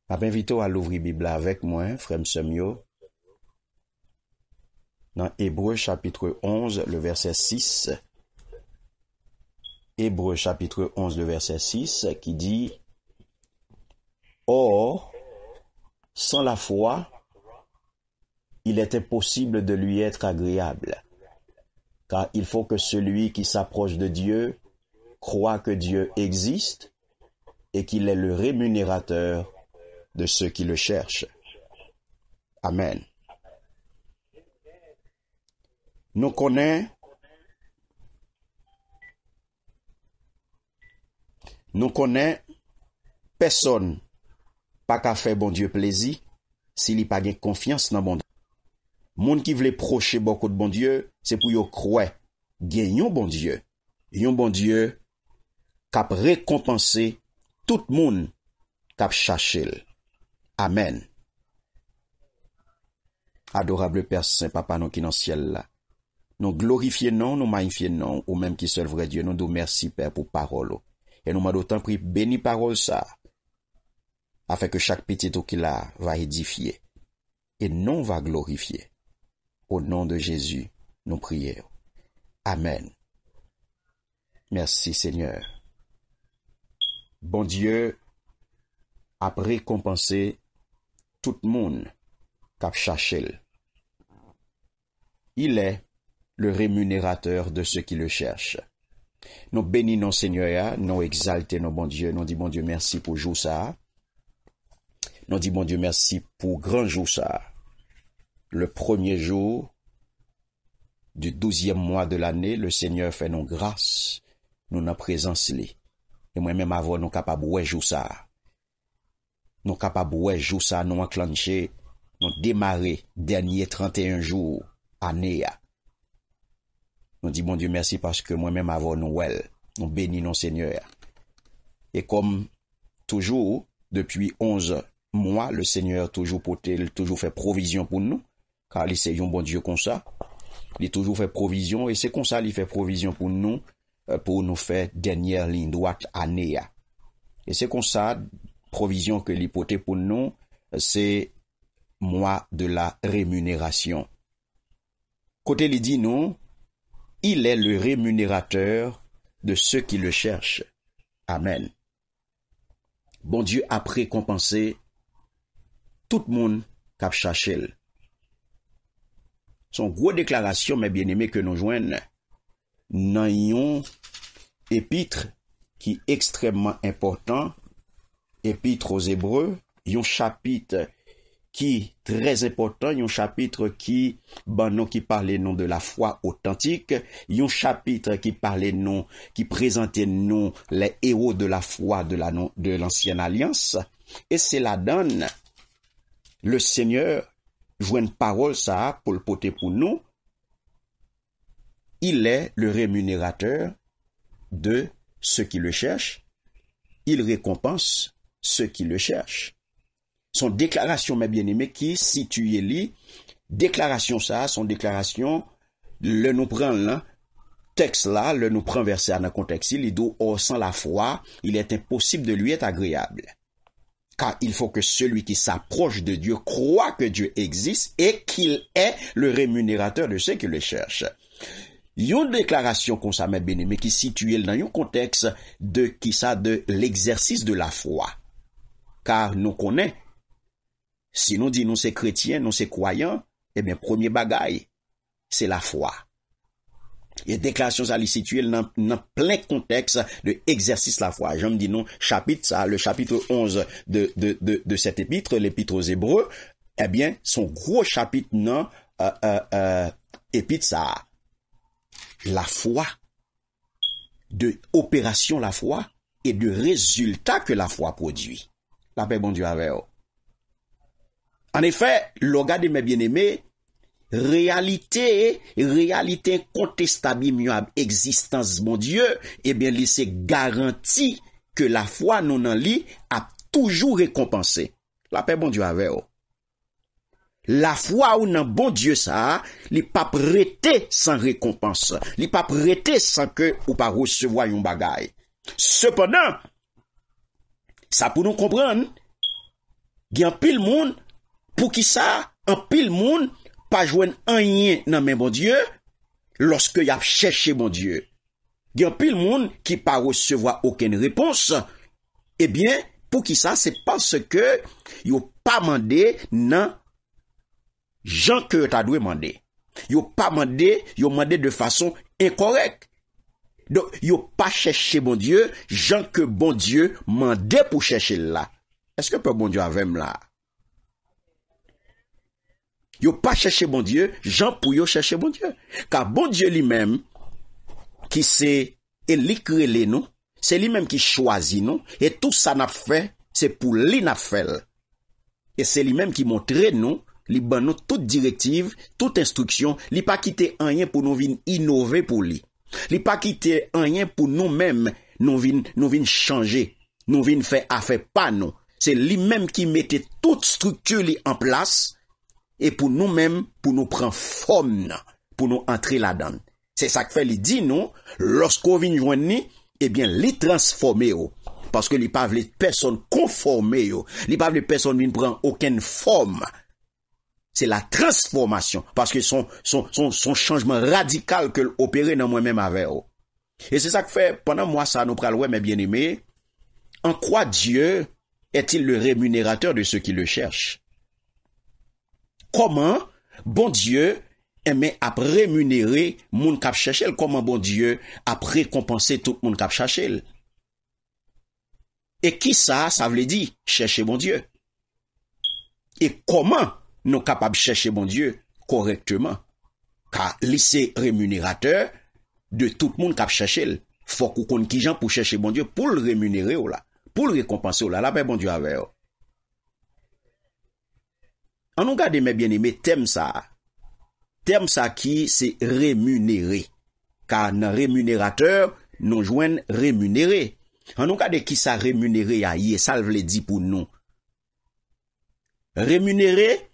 M'invito à l'ouvrir Bible avec moi, frère Semio, dans Hébreux chapitre 11, le verset 6. Hébreux chapitre 11, le verset 6, qui dit « Or, sans la foi, il est impossible de lui être agréable, car il faut que celui qui s'approche de Dieu croit que Dieu existe et qu'il est le rémunérateur de ceux qui le cherchent. » Amen. Nous connaissons personne pas qu'à faire bon Dieu plaisir s'il n'y a pas de confiance dans bon Dieu. Moun qui veut procher beaucoup de bon Dieu, c'est pour y croire gagnons bon Dieu. Yon bon Dieu cap récompenser tout le monde cap chercher. Amen. Adorable Père Saint Papa nous qui dans le ciel là. Nous glorifions non, nous magnifions non, ou même qui seul vrai Dieu, nous nous merci Père pour parole. Et nous m'avons d'autant pris béni parole ça, afin que chaque petit tout qu'il a va édifier, et non va glorifier. Au nom de Jésus, nous prions. Amen. Merci Seigneur. Bon Dieu a récompensé tout le monde qui a cherché. Il est le rémunérateur de ceux qui le cherchent. Nous bénissons Seigneur, nous exaltons nos bon Dieu, nous disons bon Dieu merci pour jour ça. Nous disons bon Dieu merci pour grand jour ça. Le premier jour du 12e mois de l'année, le Seigneur fait nos grâces, nous n'en présence li. Et moi-même avant nous capables ouais jour ça. Nous capables ouais jour ça, nous enclencher, nous démarrer dernier 31 jours année. Nous disons, bon Dieu, merci parce que moi-même avant nous, nous bénissons Seigneur. Et comme toujours, depuis 11 mois, le Seigneur toujours fait provision pour nous, car il c'est un bon Dieu comme ça. Il toujours fait provision, et c'est comme ça qu'il fait provision pour nous faire dernière ligne droite année. Et c'est comme ça, provision que l'hypothèse pour nous, c'est mois de la rémunération. Côté il dit nous, il est le rémunérateur de ceux qui le cherchent. Amen. Bon Dieu a récompensé tout le monde qui a cherché. Son gros déclaration, mes bien-aimés, que nous joignons dans un épître qui est extrêmement important, épître aux Hébreux, un chapitre qui très important, un chapitre qui qui parlait non de la foi authentique, un chapitre qui parlait non qui présentait non les héros de la foi de l'ancienne alliance, et c'est la donne le Seigneur joue une parole ça pour le porter pour nous. Il est le rémunérateur de ceux qui le cherchent, il récompense ceux qui le cherchent. Son déclaration, mes bien-aimés, qui situe li, déclaration ça, son déclaration, le nous prend là, texte là, le nous prend verset dans le contexte, il dit, or sans la foi, il est impossible de lui être agréable. Car il faut que celui qui s'approche de Dieu croit que Dieu existe et qu'il est le rémunérateur de ceux qui le cherchent. Une déclaration comme ça, mes bien-aimés, qui situe dans un contexte de l'exercice de la foi. Car nous connaissons, si nous disons nous c'est chrétiens, nous c'est croyants, eh bien, premier bagaille, c'est la foi. Et déclaration ça li située dans plein contexte de exercice la foi. J'aime dire non, le chapitre 11 de cet épître, l'épître aux Hébreux, eh bien, son gros chapitre non, épître ça, la foi, de opération la foi et de résultat que la foi produit. La paix bon Dieu avec vous. En effet, l'organe de mes bien-aimés, réalité incontestable existence mon Dieu, eh bien, c'est garanti que la foi non en lui a toujours récompensé. La paix bon Dieu avec vous. La foi ou non bon Dieu ça, li pas prêté sans récompense. Li pas prêté sans que ou pas recevoir un bagay. Cependant, ça pour nous comprendre, Gen pile moun, pour qui ça, en pile moun, pas joindre rien dans men bon Dieu, lorsque y a cherché bon Dieu. Gen pile moun qui pas recevoir aucune réponse, eh bien, pour qui ça, c'est parce que yo pas mandé nan Jean que t'as dû demander. Yo pas mandé, yo mandé de façon incorrecte. Donc, yo pas cherché bon Dieu, Jean que bon Dieu mandé pour chercher là. Est-ce que peut bon Dieu avec là? Yo pas cherché bon Dieu, Jean pour yo chercher bon Dieu. Car bon Dieu lui-même, qui c'est écrit nous, c'est lui-même qui choisit nous, et tout ça n'a fait, c'est pour lui n'a fait. Et c'est lui-même qui montre nous, li ban nous toute directive, toute instruction, li pas quitter rien pour nous vinn innover pour lui. Li pas quitter rien pour nous-mêmes, nous vinn changer, nous vinn faire affaire pas nous. C'est lui-même qui mettait toute structure li en place, et pour nous-mêmes, pour nous prendre forme, pour nous entrer là-dedans. C'est ça que fait, il dit nous, lorsqu'on vient joindre ni, eh bien, li transformer yo. Parce que li pas vle personne conformer yo. Li pas vle personne vient prendre aucune forme. C'est la transformation. Parce que son changement radical que l'opérer dans moi-même avec yo. Et c'est ça que fait, pendant moi, ça nous pral ouais, mes bien-aimés, en quoi Dieu est-il le rémunérateur de ceux qui le cherchent? Comment bon Dieu aimait à rémunérer moun k'ap chercher? Comment bon Dieu a récompensé tout moun k'ap chercher? Et qui ça veut dire chercher bon Dieu? Et comment nous capables de chercher bon Dieu correctement? Car lui c'est rémunérateur de tout le monde k'ap chercher. Faut qu'on connaisse qui gens pour chercher bon Dieu pour le rémunérer ou là, pour le récompenser ou là, la paix bon Dieu avec. On nous garde mes bien-aimés thème ça qui c'est rémunéré. Car dans rémunérateur nous joignent rémunéré. En nous garde qui ça rémunéré a yé, ça veut dire pour nous. Rémunéré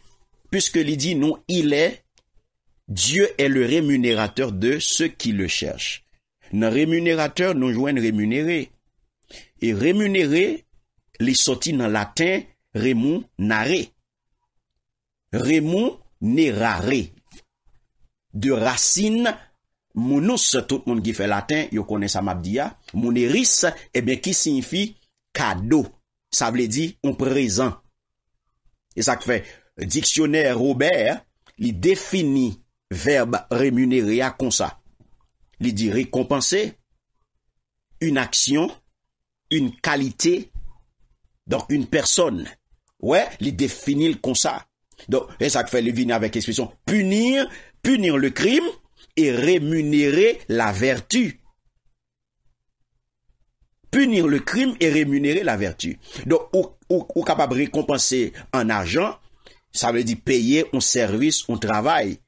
puisque il dit non, Dieu est le rémunérateur de ceux qui le cherchent. Dans rémunérateur nous joignent rémunéré. Et rémunéré les sorti dans latin remunare. Remunerare. De racine mounous, tout le monde qui fait latin, yo connaît ça mabdia. Muneris, eh bien, qui signifie cadeau. Ça veut dire un présent. Et ça fait, dictionnaire Robert, il définit verbe rémunérer comme ça. Il dit récompenser une action, une qualité, donc une personne. Ouais, il définit comme ça. Donc, et ça fait, il vient avec l'expression punir le crime et rémunérer la vertu. Punir le crime et rémunérer la vertu. Donc, ou capable de récompenser en argent, ça veut dire payer un service, un travail.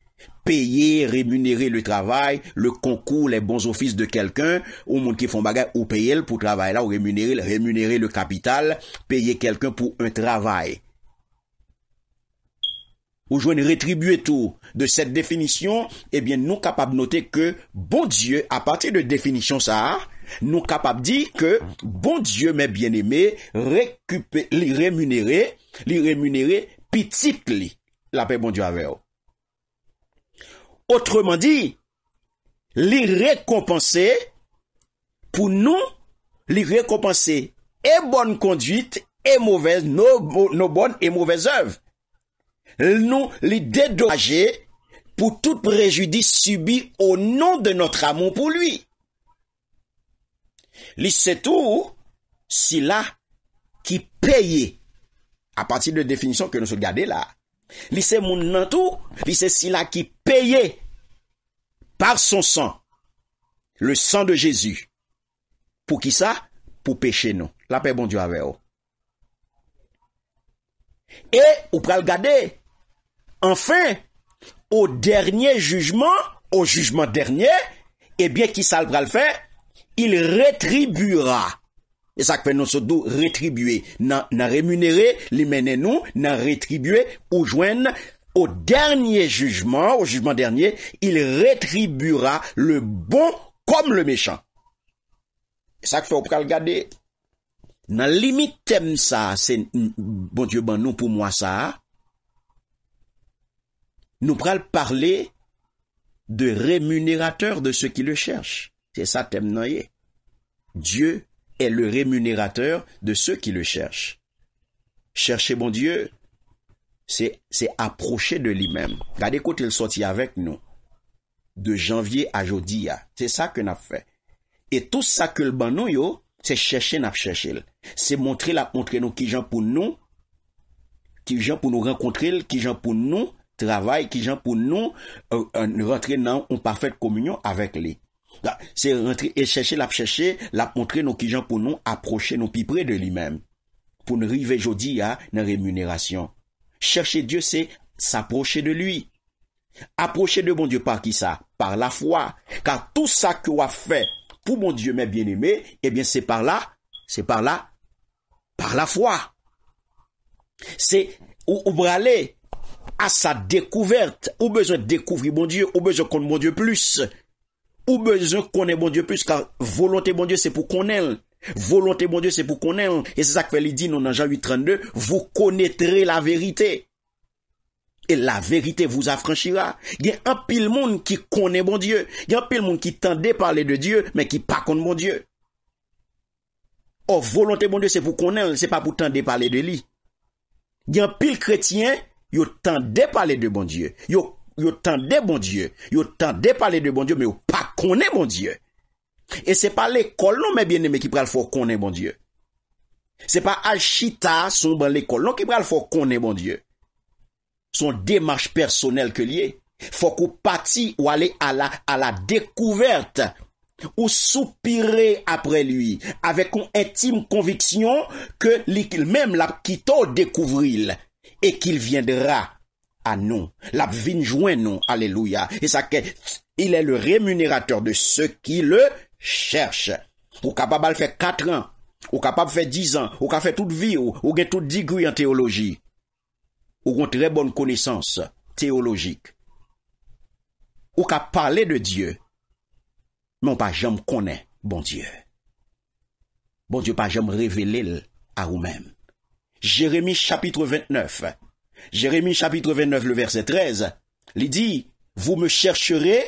Payer, rémunérer le travail, le concours, les bons offices de quelqu'un, ou monde qui font bagay, ou payer pour travail là, ou rémunérer le capital, payer quelqu'un pour un travail. Ou joindre rétribuer tout de cette définition, eh bien, nous capables de noter que bon Dieu, à partir de définition ça, nous capables de dire que bon Dieu, mes bien-aimés, rémunérer, petit li, la paix bon Dieu avec eux. Autrement dit, les récompenser, pour nous, les récompenser et bonne conduite et mauvaise, nos bonnes et mauvaises œuvres. Nous les dédommager pour tout préjudice subi au nom de notre amour pour lui. C'est tout, c'est là qui paye, à partir de définition que nous sommes gardés là. C'est mon nan tout, c'est là qui paye par son sang, le sang de Jésus. Pour qui ça? Pour pécher nous. La paix bon Dieu avec vous. Et, ou pral garder, enfin, au dernier jugement, au jugement dernier, eh bien, qui ça le pral faire? Il rétribuera. Et ça fait nous surtout rétribuer, n'a rémunéré, les mener nous, n'a rétribué, ou joindre au dernier jugement, au jugement dernier, il rétribuera le bon comme le méchant. Et ça fait au pral garder. Dans limite thème ça, c'est bon Dieu ban nous pour moi ça. Nous pral parler de rémunérateur de ceux qui le cherchent. C'est ça thème noyé. Dieu est le rémunérateur de ceux qui le cherchent. Chercher bon Dieu, c'est approcher de lui-même. Regardez quand il sortit avec nous, de janvier à jeudi. C'est ça que nous avons fait. Et tout ça que le ban nous yo, c'est chercher, n'a chercher. C'est montrer nous qui gens pour nous rencontrer, qui gens pour nous travail, qui gens pour nous rentrer dans une parfaite communion avec lui. C'est rentrer et chercher, la montrer nous qui gens pour nous approcher nous plus près de lui-même. Pour nous arriver jeudi à une rémunération. Chercher Dieu, c'est s'approcher de lui. Approcher de bon Dieu par qui ça? Par la foi. Car tout ça que vous avez fait pour mon Dieu, mes bien-aimés, eh bien, c'est par la foi. C'est, ou aller à sa découverte, ou besoin de découvrir bon Dieu, ou besoin de connaître bon Dieu plus, ou besoin de connaître bon Dieu plus, car volonté bon Dieu, c'est pour connaître. Volonté bon Dieu, c'est pour connaître. Et c'est ça que fait dit dans Jean 8:32, vous connaîtrez la vérité. Et la vérité vous affranchira. Il y a un pile monde qui connaît bon Dieu. Il y a un pile monde qui tendait parler de Dieu, mais qui pas connaît bon Dieu. Or, volonté bon Dieu, c'est pour connaître, c'est pas pour tendre parler de lui. Il y a un pile chrétien, yo tendait parler de bon Dieu. Yo tendait bon Dieu. Yo tendait parler de bon Dieu, mais yo pas connaît bon Dieu. Et c'est pas l'école, non, mais bien aimé, qui pral faut connaît bon Dieu. C'est pas Alchita, son ban l'école, non, qui pral faut connaît bon Dieu. Son démarche personnelle que lié. Faut qu'on partit ou aller à la découverte ou soupirer après lui avec une intime conviction que lui-même l'a quitté découvrir et qu'il viendra à nous. La vin joint nous. Alléluia. Et ça que il est le rémunérateur de ceux qui le cherchent. Ou capable de faire 4 ans, ou capable de faire 10 ans, ou capable de faire toute vie, ou gain toute degré en théologie. Ou une très bonne connaissance théologique. Ou qu'à parler de Dieu, mais on pas jamais connaît bon Dieu. Bon Dieu pas jamais révélé à vous-même. Jérémie chapitre 29. Jérémie chapitre 29, le verset 13, il dit, vous me chercherez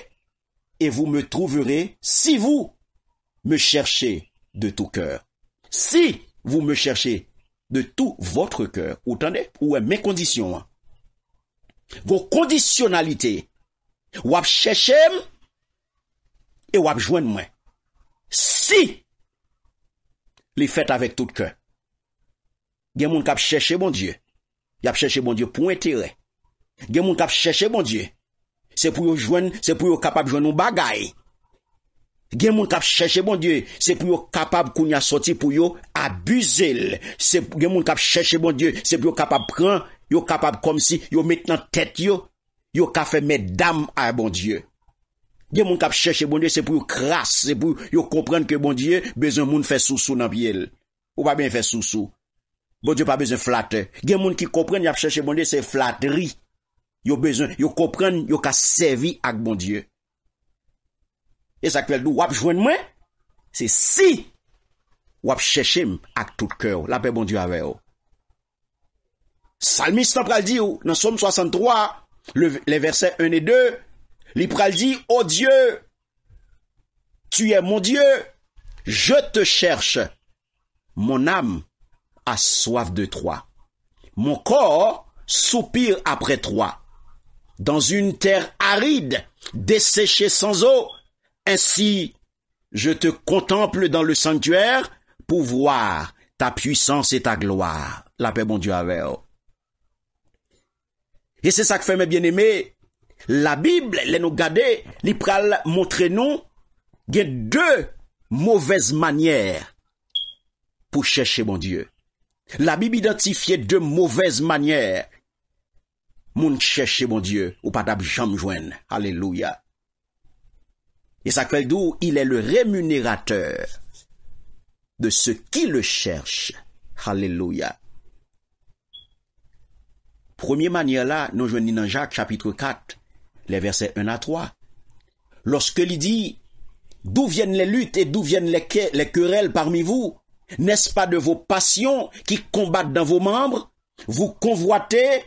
et vous me trouverez si vous me cherchez de tout cœur. Si vous me cherchez de tout votre cœur. Vous entendez? Ou mes conditions. Vos conditionnalités. Ou chercher et ou joindre moi. Si les faites avec tout cœur. Il y a des gens qui cherchent bon Dieu. Il y a cherché bon Dieu pour intérêt. Il y a des gens qui cherchent bon Dieu. C'est pour joindre, c'est pour capable joindre un bagaille. Gen moun kap chercher bon Dieu, c'est pour yo capable kounya sorti pour yo abuser. C'est gen moun kap chercher bon Dieu, c'est pour yo capable prendre, yo capable comme si yo maintenant tête yo ka fait mettre dame à bon Dieu. Gen moun kap chercher bon Dieu, c'est pour yo crasse, c'est pour yo comprendre que bon Dieu besoin moun faire sous dans pied. Ou pas bien faire sous. Bon Dieu pas besoin flatter. Gen moun qui comprennent y a chercher bon Dieu, c'est flatterie. Yo besoin, yo comprendre, yo ka servi ak bon Dieu. Et ça fait wap joindre moi, c'est si wap chercher avec tout cœur, la paix bon Dieu avec vous. Psalmiste pral dit dans Somme 63, les versets 1 et 2, il pral dit, oh Dieu, tu es mon Dieu, je te cherche, mon âme a soif de toi, mon corps soupire après toi, dans une terre aride, desséchée sans eau. Ainsi, je te contemple dans le sanctuaire pour voir ta puissance et ta gloire. La paix, bon Dieu, avec vous. Et c'est ça que fait mes bien-aimés. La Bible, les nous garder, les pral montrer nous, il y a 2 mauvaises manières pour chercher bon Dieu. La Bible identifie 2 mauvaises manières. Moun chercher bon Dieu, ou pas d'ab jamais joindre. Alléluia. Et ça fait d'où il est le rémunérateur de ceux qui le cherchent. Alléluia. Première manière là, nous joignons dans Jacques chapitre 4, les versets 1 à 3. Lorsque il dit, d'où viennent les luttes et d'où viennent les querelles parmi vous? N'est-ce pas de vos passions qui combattent dans vos membres? Vous convoitez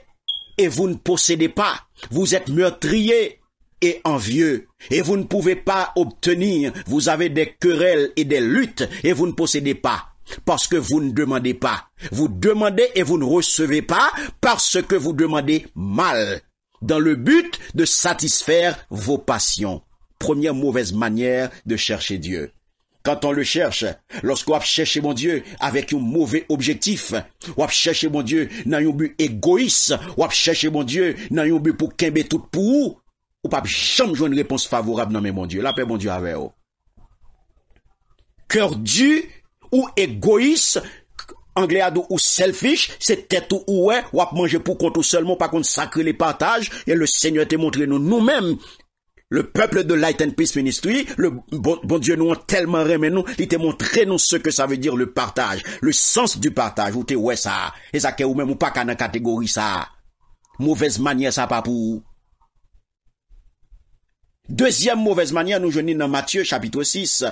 et vous ne possédez pas. Vous êtes meurtriers et envieux et vous ne pouvez pas obtenir. Vous avez des querelles et des luttes et vous ne possédez pas. Parce que vous ne demandez pas. Vous demandez et vous ne recevez pas parce que vous demandez mal, dans le but de satisfaire vos passions. Première mauvaise manière de chercher Dieu. Quand on le cherche, lorsqu'on va chercher mon Dieu avec un mauvais objectif, on va chercher mon Dieu dans un but égoïste, on va chercher mon Dieu dans un but pour qu'embe tout pour vous, ou pas jamais jouer une réponse favorable dans mon Dieu. La paix mon Dieu avec vous. Cœur dur ou égoïste, anglais ado ou selfish, c'est tête ou ouais, ou à manger pour compte seulement, par contre sacrer les partages, et le Seigneur t'a montré nous-mêmes, le peuple de Light and Peace Ministry, le bon Dieu nous a tellement remis nous, il t'a montré nous ce que ça veut dire le partage, le sens du partage, ou t'es ouais ça, et ça ou même ou pas qu'à dans catégorie ça, mauvaise manière ça pas pour. Deuxième mauvaise manière, nous joignons dans Matthieu chapitre 6,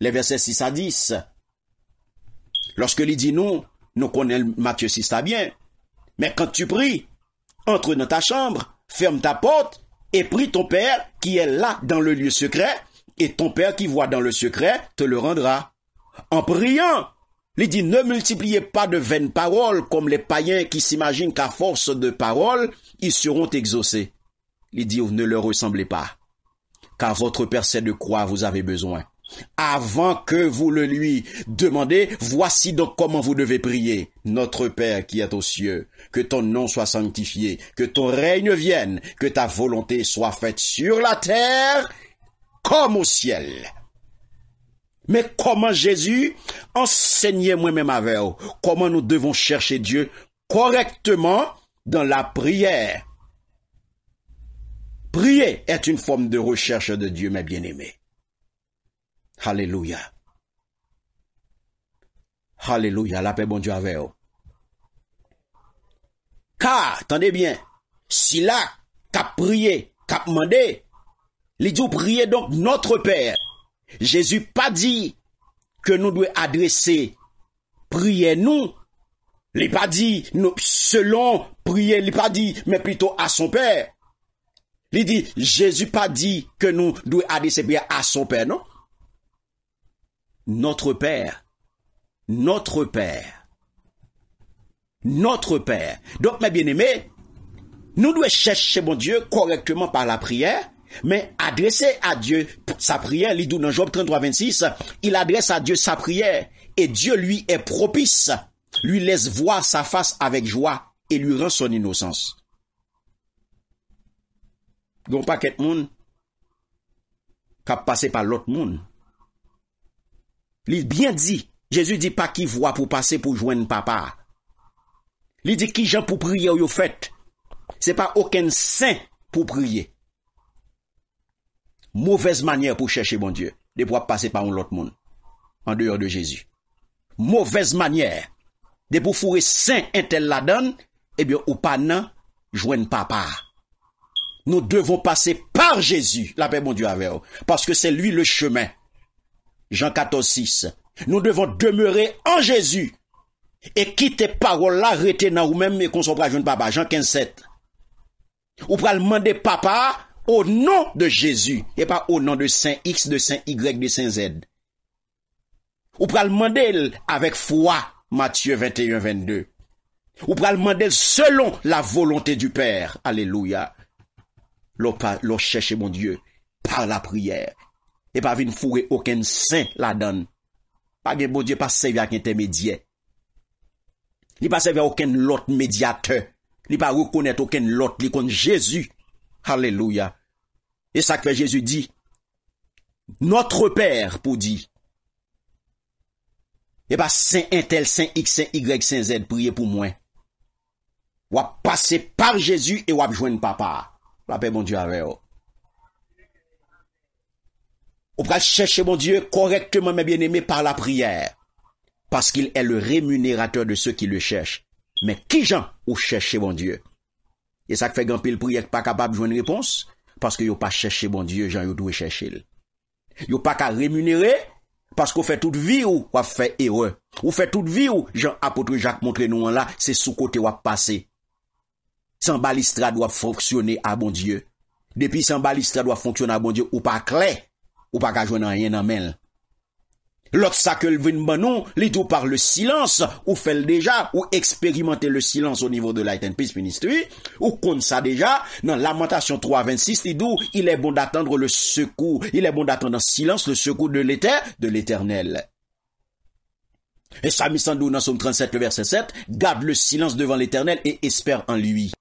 les versets 6 à 10. Lorsque il dit nous connaissons Matthieu 6 ça bien. Mais quand tu pries, entre dans ta chambre, ferme ta porte, et prie ton Père qui est là dans le lieu secret, et ton Père qui voit dans le secret te le rendra. En priant, il dit ne multipliez pas de vaines paroles comme les païens qui s'imaginent qu'à force de paroles, ils seront exaucés. Il dit ne leur ressemblez pas, car votre Père sait de quoi vous avez besoin. Avant que vous le lui demandez, voici donc comment vous devez prier. Notre Père qui est aux cieux, que ton nom soit sanctifié, que ton règne vienne, que ta volonté soit faite sur la terre comme au ciel. Mais comment Jésus enseignait moi-même avec vous, comment nous devons chercher Dieu correctement dans la prière. Prier est une forme de recherche de Dieu, mes bien-aimés. Alléluia. Alléluia, la paix bon Dieu avec vous. Car, attendez bien, si là, qu'a prié, qu'a demandé, il dit prier donc notre Père. Jésus pas dit que nous devons adresser, prier nous. Il pas dit, nous, selon prier, il pas dit, mais plutôt à son Père. Il dit, Jésus pas dit que nous devons adresser prière à son Père, non? Notre Père, notre Père, notre Père. Donc, mes bien-aimés, nous devons chercher mon Dieu correctement par la prière, mais adresser à Dieu sa prière, il dit dans Job 33, 26, il adresse à Dieu sa prière, et Dieu lui est propice, lui laisse voir sa face avec joie, et lui rend son innocence. Gon paquet moun, qu'a passé par l'autre monde. Il bien dit, Jésus dit pas qui voit pour passer pour joindre papa. Il dit qui gens pour prier ou yo fait. C'est pas aucun saint pour prier. Mauvaise manière pour chercher bon Dieu, de pouvoir passer par un autre monde, en dehors de Jésus. Mauvaise manière, de pour fourrer saint intel la donne, eh bien, ou pas nan, joindre papa. Nous devons passer par Jésus, la paix bon Dieu avec vous, parce que c'est lui le chemin. Jean 14, 6. Nous devons demeurer en Jésus et quitter parole là, rester dans vous-même et qu'on soit jeune papa. Jean 15, 7. Ou pral demander papa au nom de Jésus et pas au nom de Saint X, de Saint Y, de Saint Z. Ou pral demander avec foi, Matthieu 21, 22. Ou pral demander selon la volonté du Père. Alléluia. L'on cherche mon Dieu par la prière. Et pas venir fourrer aucun saint la donne. Pas que bon Dieu pas servir à intermédiaire. Il pas servir à aucun autre médiateur. Il pas reconnaître aucun autre, il connaît Jésus. Alléluia. Et ça que Jésus dit, notre Père pour dire. Et pas saint intel, saint X, saint Y, saint Z, priez pour moi. Ou à passer par Jésus et ou à joindre papa. La paix mon Dieu avec vous. On va chercher mon Dieu correctement, mes bien-aimés, par la prière. Parce qu'il est le rémunérateur de ceux qui le cherchent. Mais qui gens ou chercher mon Dieu? Et ça fait grand pile prière pas capable de jouer une réponse. Parce que yo pas cherché mon Dieu, gens yo doit chercher. Yo pas qu'à rémunérer. Parce qu'on fait toute vie ou on fait erreur. Ou fait toute vie ou Jean apôtre Jacques montre nous là, c'est sous côté ou passer. Sans balustrade doit fonctionner à bon Dieu. Depuis sans balustrade doit fonctionner à bon Dieu ou pas clair, ou pas qu'à joindre rien dans main. L'autre ça que le vin banon, li tout par le silence, ou fait déjà, ou expérimenter le silence au niveau de Light and Peace Ministry, ou compte ça déjà, dans Lamentation 3:26, il est bon d'attendre le secours, il est bon d'attendre en silence le secours de l'Éternel. Et Psalm 112 dans Psaume 37, le verset 7, garde le silence devant l'Éternel et espère en lui.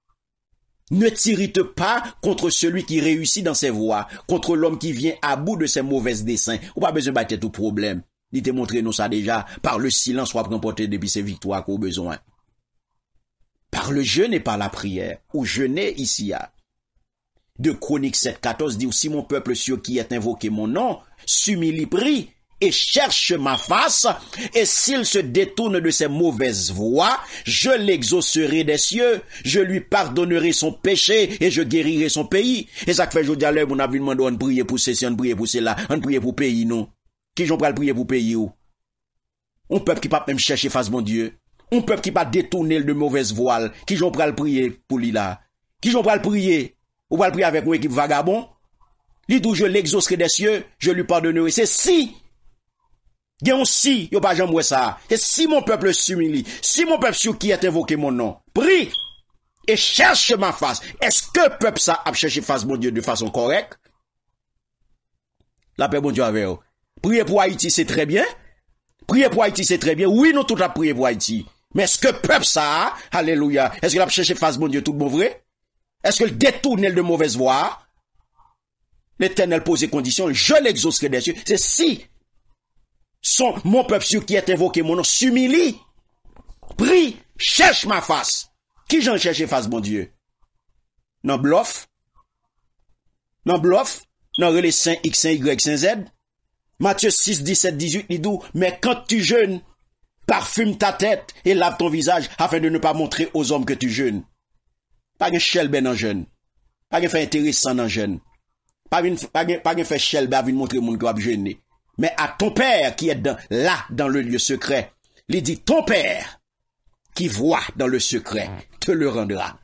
Ne t'irrite pas contre celui qui réussit dans ses voies, contre l'homme qui vient à bout de ses mauvais desseins. Ou pas besoin de battre tout problème. Il te montré nous ça déjà, par le silence, ou à remporter depuis ses victoires qu'on a besoin. Par le jeûne et par la prière, ou jeûner ici à. De Chroniques 7:14 dit, si mon peuple sur qui est invoqué mon nom, s'humilie, prie, et cherche ma face, et s'il se détourne de ses mauvaises voies, je l'exaucerai des cieux, je lui pardonnerai son péché, et je guérirai son pays. Et ça fait aujourd'hui à l'heure, on a vu demander, on prie pour ceci, on prie pour cela, on prie pour pays, non. Qui j'en pral prier pour pays ou? On peuple qui pas même chercher face mon Dieu. On peuple qui pas détourner de mauvaises voiles. Qui j'en pral prier pour lui là? Qui j'en pral prier? Ou pral prier avec une équipe vagabond? Li d'où je l'exaucerai des cieux, je lui pardonnerai. C'est si. Gen si, yo pas jamais ça. Et si mon peuple s'humilie, si mon peuple sur qui est invoqué mon nom, prie et cherche ma face. Est-ce que peuple ça a cherché face mon Dieu de façon correcte? La paix bon Dieu avec vous. Prier pour Haïti, c'est très bien. Prier pour Haïti, c'est très bien. Oui, nous tout à prier pour Haïti. Mais est-ce que peuple ça, alléluia, est-ce qu'il a cherché face mon Dieu tout bon vrai? Est-ce que le détourne de mauvaise voie? L'Éternel pose des conditions, je l'exaucerai des cieux. C'est si mon peuple sur qui est invoqué mon nom s'humilie, prie, cherche ma face. Qui j'en cherche face mon Dieu? Non bluff? Non bluff? Non relais Saint X, Saint Y, Saint Z? Matthieu 6, 17, 18, il dit, mais quand tu jeûnes, parfume ta tête et lave ton visage afin de ne pas montrer aux hommes que tu jeûnes. Pas de chelbe dans jeûne. Pas de fait intéressant dans jeûne. Pas de fait chelbe à venir montrer au monde qui va jeûner. Mais à ton Père qui est dans le lieu secret, il dit, ton Père qui voit dans le secret te le rendra.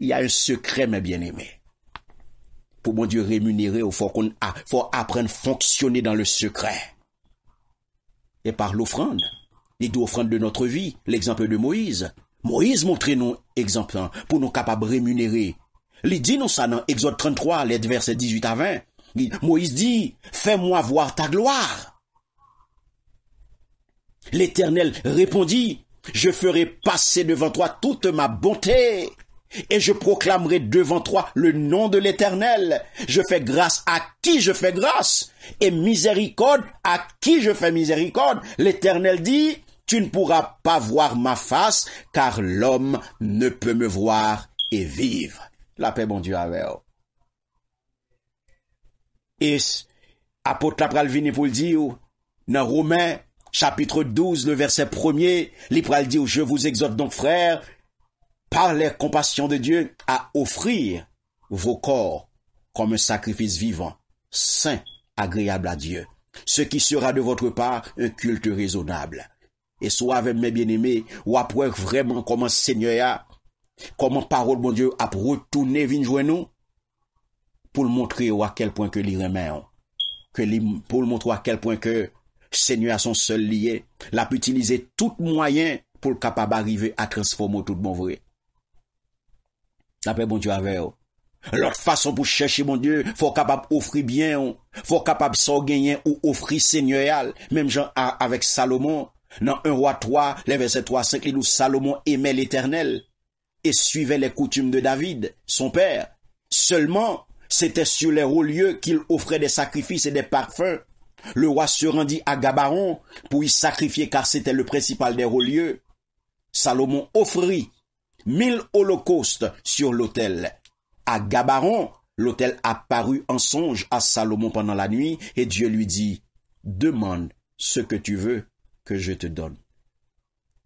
Il y a un secret, mes bien-aimés. Pour mon Dieu rémunérer, il faut apprendre à fonctionner dans le secret. Et par l'offrande, les deux offrandes de notre vie, l'exemple de Moïse. Moïse montre-nous exemple pour nous capables de rémunérer. Il dit nous ça dans Exode 33, les versets 18 à 20. Moïse dit, fais-moi voir ta gloire. L'Éternel répondit, je ferai passer devant toi toute ma bonté. Et je proclamerai devant toi le nom de l'Éternel. Je fais grâce à qui je fais grâce, et miséricorde à qui je fais miséricorde. L'Éternel dit, tu ne pourras pas voir ma face, car l'homme ne peut me voir et vivre. La paix, bon Dieu, avec vous. Et apôtre la pral vini pour le dire, dans Romains, chapitre 12, le verset 1er, il pral dire, je vous exhorte donc, frères, par les compassions de Dieu, à offrir vos corps comme un sacrifice vivant, saint, agréable à Dieu, ce qui sera de votre part un culte raisonnable. Et soit avec mes bien-aimés, ou après vraiment comment Seigneur, comment parole mon Dieu a retourné vin jouer nous, pour le montrer à quel point que l'il remet, pour le montrer à quel point que Seigneur a son seul lié, l'a pu utiliser tout moyen pour le capable d'arriver à transformer tout bon vrai. La paix, bon Dieu, avec vous. L'autre façon pour chercher, mon Dieu, faut capable offrir bien, faut capable s'en gagner ou offrir Seigneur, même genre avec Salomon, dans 1 Roi 3, les versets 3, 5, il dit Salomon aimait l'Éternel et suivait les coutumes de David, son père. Seulement, c'était sur les hauts lieux qu'il offrait des sacrifices et des parfums. Le roi se rendit à Gabaron pour y sacrifier car c'était le principal des hauts lieux. Salomon offrit 1000 holocaustes sur l'autel. À Gabaron, l'autel apparut en songe à Salomon pendant la nuit et Dieu lui dit, demande ce que tu veux que je te donne.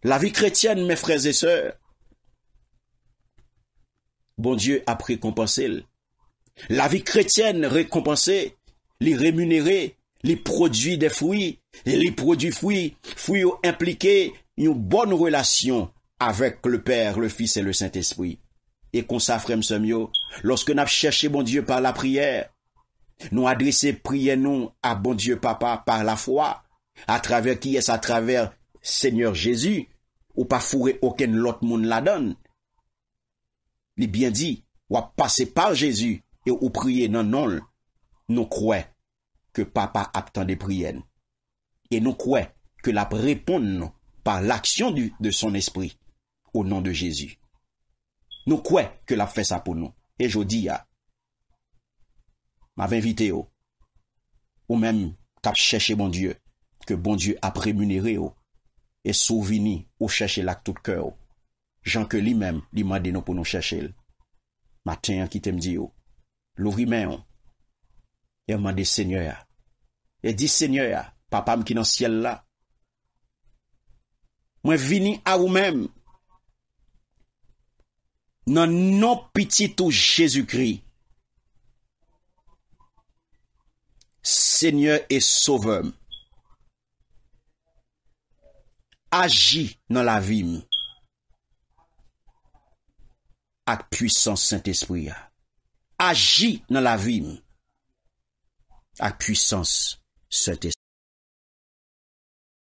La vie chrétienne, mes frères et sœurs, bon Dieu a récompensé. La vie chrétienne récompensée, les rémunérés, les produits des fruits, et les produits fruits impliqués une bonne relation avec le Père, le Fils et le Saint-Esprit. Et qu'on s'affrème ce mieux, lorsque nous cherché bon Dieu par la prière, nous adresser prière nous à bon Dieu Papa par la foi, à travers qui est à travers Seigneur Jésus, ou pas fourrer aucun autre monde la donne. Il bien dit, ou à passer par Jésus et ou prier non non, nous croyons que Papa attend des prières. Et nous croyons que la répond par l'action de son esprit au nom de Jésus. Nous croyons que la fait ça pour nous. Et je dis, m'avait invité ou même qu'à chercher bon Dieu, que bon Dieu a rémunéré et souveni ou chercher là tout cœur. Jean que lui-même, lui m'a dit nous pour nous chercher. Matin qui t'aime dit l'ouvrir main et m'a dit Seigneur. Et dit Seigneur, papa qui dans ciel là. Moi vini à vous-même. Dans non petit tout Jésus-Christ. Seigneur et Sauveur. Agis dans la vie. Avec puissance Saint-Esprit. Agis dans la vie. Avec puissance Saint-Esprit.